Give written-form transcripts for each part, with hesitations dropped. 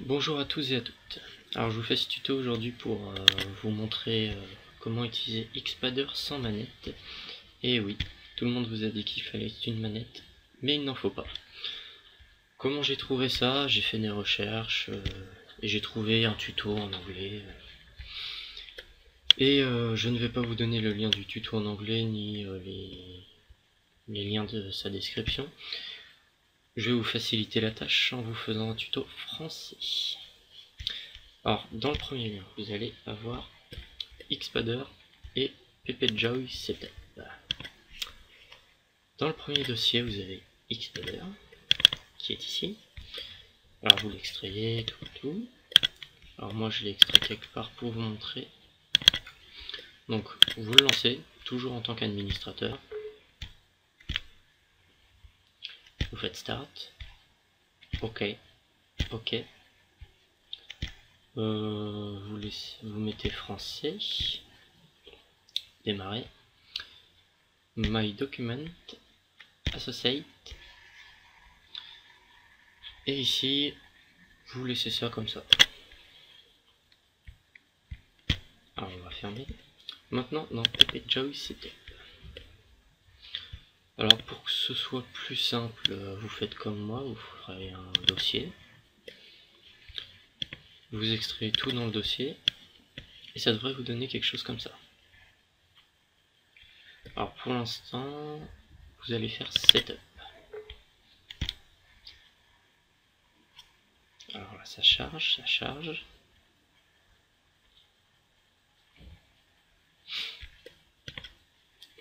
Bonjour à tous et à toutes. Alors je vous fais ce tuto aujourd'hui pour vous montrer comment utiliser Xpadder sans manette. Et oui, tout le monde vous a dit qu'il fallait une manette, mais il n'en faut pas. Comment j'ai trouvé ça? J'ai fait des recherches et j'ai trouvé un tuto en anglais. Et je ne vais pas vous donner le lien du tuto en anglais ni les liens de sa description. Je vais vous faciliter la tâche en vous faisant un tuto français. Alors, dans le premier lien, vous allez avoir Xpadder et PPJoy Setup. Dans le premier dossier, vous avez Xpadder, qui est ici. Alors, vous l'extrayez, tout. Alors, moi, je l'ai extrait quelque part pour vous montrer. Donc, vous le lancez, toujours en tant qu'administrateur. Vous faites Start. OK. OK. Vous mettez français. Démarrer. My Document. Associate. Et ici, vous laissez ça comme ça. Alors, on va fermer. Maintenant, dans PPJoy Setup. Alors, pour que ce soit plus simple, vous faites comme moi, vous ferez un dossier. Vous extrayez tout dans le dossier. Et ça devrait vous donner quelque chose comme ça. Alors, pour l'instant, vous allez faire Setup. Alors là, ça charge, ça charge.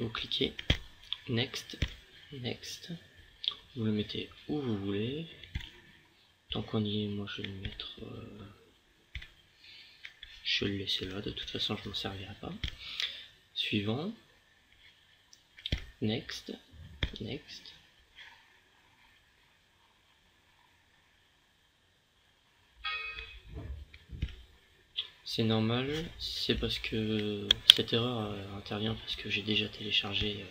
Vous cliquez Next, Next. Vous le mettez où vous voulez. Tant qu'on y est, moi je vais le mettre... je vais le laisser là, de toute façon je ne m'en servirai pas. Suivant. Next, Next. C'est normal, c'est parce que cette erreur intervient parce que j'ai déjà téléchargé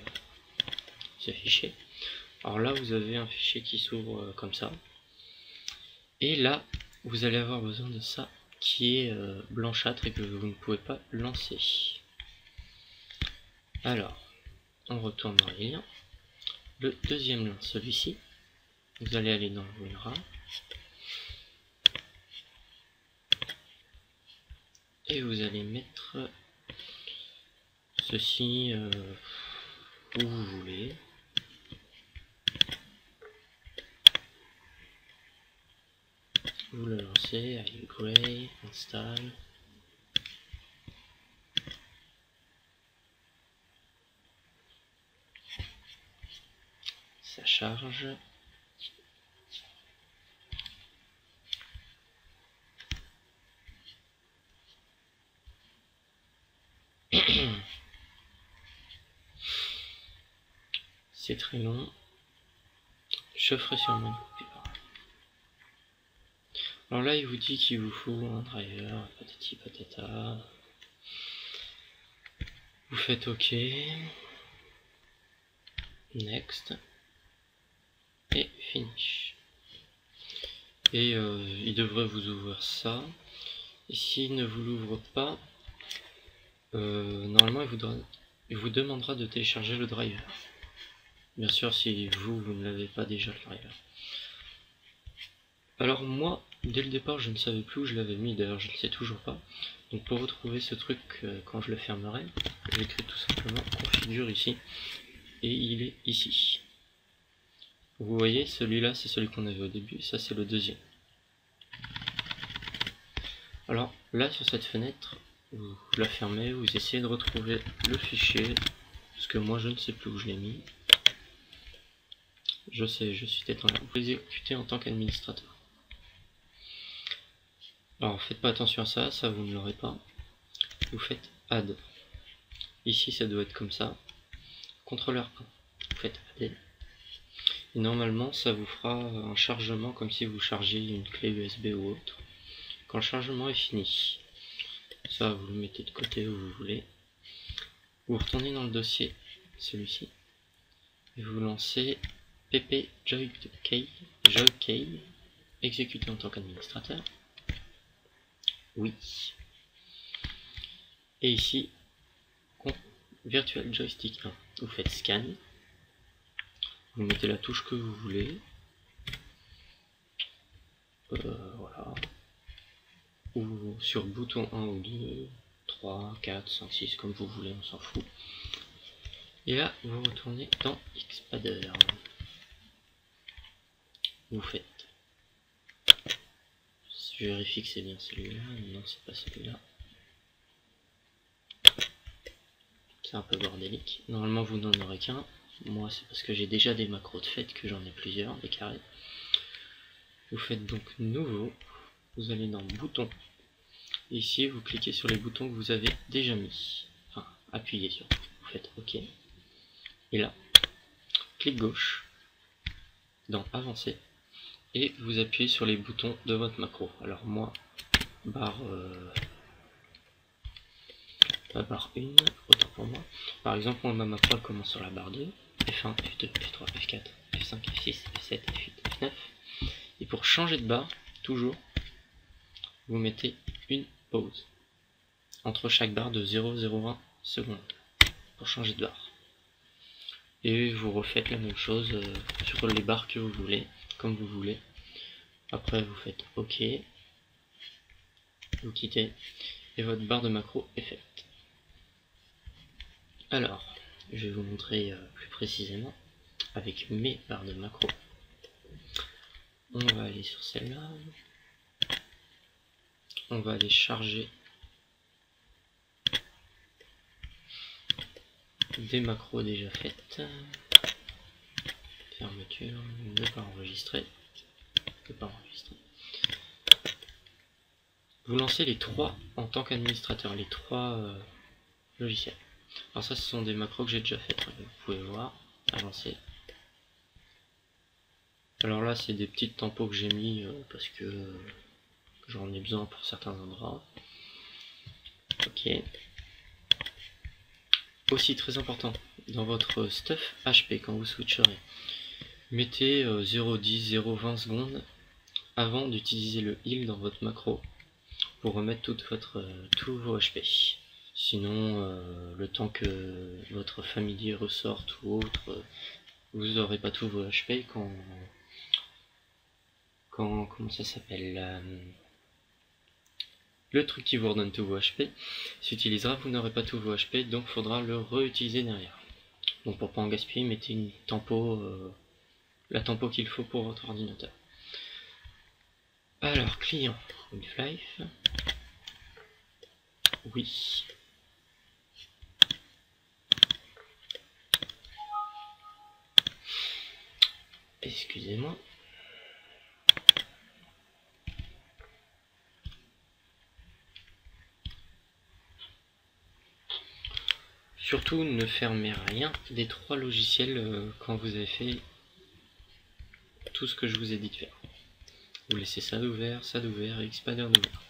ce fichier. Alors là, vous avez un fichier qui s'ouvre comme ça. Et là, vous allez avoir besoin de ça qui est blanchâtre et que vous ne pouvez pas lancer. Alors, on retourne dans les liens. Le deuxième lien, celui-ci. Vous allez aller dans le WinRAR. Et vous allez mettre ceci où vous voulez. Vous le lancez, avec Gray, Install. Ça charge. C'est très long. Je ferai sûrement une copie. Alors là, il vous dit qu'il vous faut un driver, patati patata. Vous faites OK. Next. Et finish. Et il devrait vous ouvrir ça. Et s'il ne vous l'ouvre pas, normalement il vous demandera de télécharger le driver. Bien sûr, si vous ne l'avez pas déjà le driver. Alors moi, dès le départ, je ne savais plus où je l'avais mis, d'ailleurs je ne le sais toujours pas. Donc pour retrouver ce truc quand je le fermerai, j'écris tout simplement configure ici, et il est ici. Vous voyez, celui-là c'est celui qu'on avait au début, ça c'est le deuxième. Alors là sur cette fenêtre, vous la fermez, vous essayez de retrouver le fichier, parce que moi je ne sais plus où je l'ai mis. Je sais, je suis tête en l'air. Vous l'exécutez en tant qu'administrateur. Alors faites pas attention à ça, ça vous ne l'aurez pas. Vous faites add. Ici ça doit être comme ça. Contrôleur 1. Vous faites add. Et normalement ça vous fera un chargement comme si vous chargiez une clé USB ou autre. Quand le chargement est fini, ça vous le mettez de côté où vous voulez. Vous retournez dans le dossier, celui-ci, et vous lancez ppjoy.key, exécuté en tant qu'administrateur. oui. Et ici, Virtual Joystick 1, vous faites scan, vous mettez la touche que vous voulez, voilà, ou sur bouton 1 ou 2, 3, 4, 5, 6, comme vous voulez, on s'en fout. Et là, vous retournez dans Xpader. Vous faites. Je vérifie que c'est bien celui-là. Non, c'est pas celui-là. C'est un peu bordélique. Normalement, vous n'en aurez qu'un. Moi, c'est parce que j'ai déjà des macros de fait que j'en ai plusieurs, des carrés. Vous faites donc nouveau. Vous allez dans bouton. Et ici, vous cliquez sur les boutons que vous avez déjà mis. Enfin, appuyez sur. Vous faites OK. Et là, clic gauche dans Avancer. Et vous appuyez sur les boutons de votre macro. Alors moi, barre 1, autant pour moi. Par exemple, moi, ma macro commence sur la barre 2, F1, F2, F3, F4, F5, F6, F7, F8, F9. Et pour changer de barre, toujours, vous mettez une pause entre chaque barre de 0,01 secondes pour changer de barre. Et vous refaites la même chose sur les barres que vous voulez, comme vous voulez. Après, vous faites OK, vous quittez, et votre barre de macro est faite. Alors, je vais vous montrer plus précisément avec mes barres de macro. On va aller sur celle-là. On va aller charger des macros déjà faites. Fermeture, ne pas enregistrer. Ne pas enregistrer. Vous lancez les trois en tant qu'administrateur, les trois logiciels. Alors ça, ce sont des macros que j'ai déjà faites. Vous pouvez voir, avancer. Alors là, c'est des petites tampos que j'ai mis parce que j'en ai besoin pour certains endroits. Ok. Aussi très important, dans votre stuff HP, quand vous switcherez, mettez 0,10, 0,20 secondes avant d'utiliser le heal dans votre macro pour remettre tous vos HP. Sinon, le temps que votre familier ressorte ou autre, vous n'aurez pas tous vos HP comment ça s'appelle, le truc qui vous redonne tous vos HP s'utilisera, vous n'aurez pas tous vos HP, donc il faudra le réutiliser derrière. Donc pour pas en gaspiller, mettez une tempo, la tempo qu'il faut pour votre ordinateur. Alors, client, Winflife, oui. Excusez-moi. Surtout, ne fermez rien des trois logiciels quand vous avez fait tout ce que je vous ai dit de faire. Vous laissez ça d'ouvert, et Xpader d'ouvert.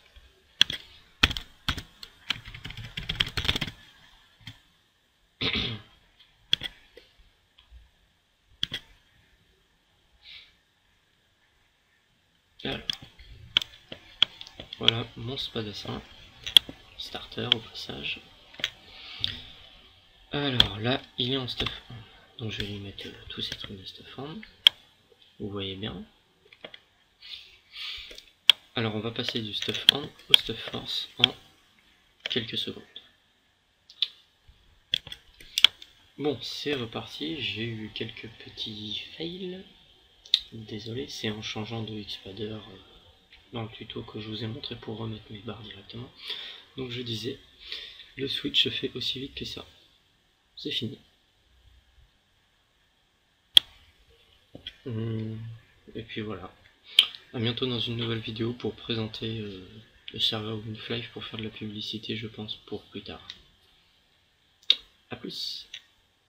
Alors, voilà mon spadassin, starter au passage. Alors là, il est en stuff 1. Donc je vais lui mettre tous ces trucs de stuff 1. Vous voyez bien. Alors on va passer du stuff 1 au stuff force en quelques secondes. Bon, c'est reparti. J'ai eu quelques petits fails. Désolé, c'est en changeant de Xpader dans le tuto que je vous ai montré pour remettre mes barres directement. Donc je disais, le switch se fait aussi vite que ça. C'est fini. Et puis voilà. A bientôt dans une nouvelle vidéo pour présenter le serveur Winflife pour faire de la publicité, je pense, pour plus tard. A plus.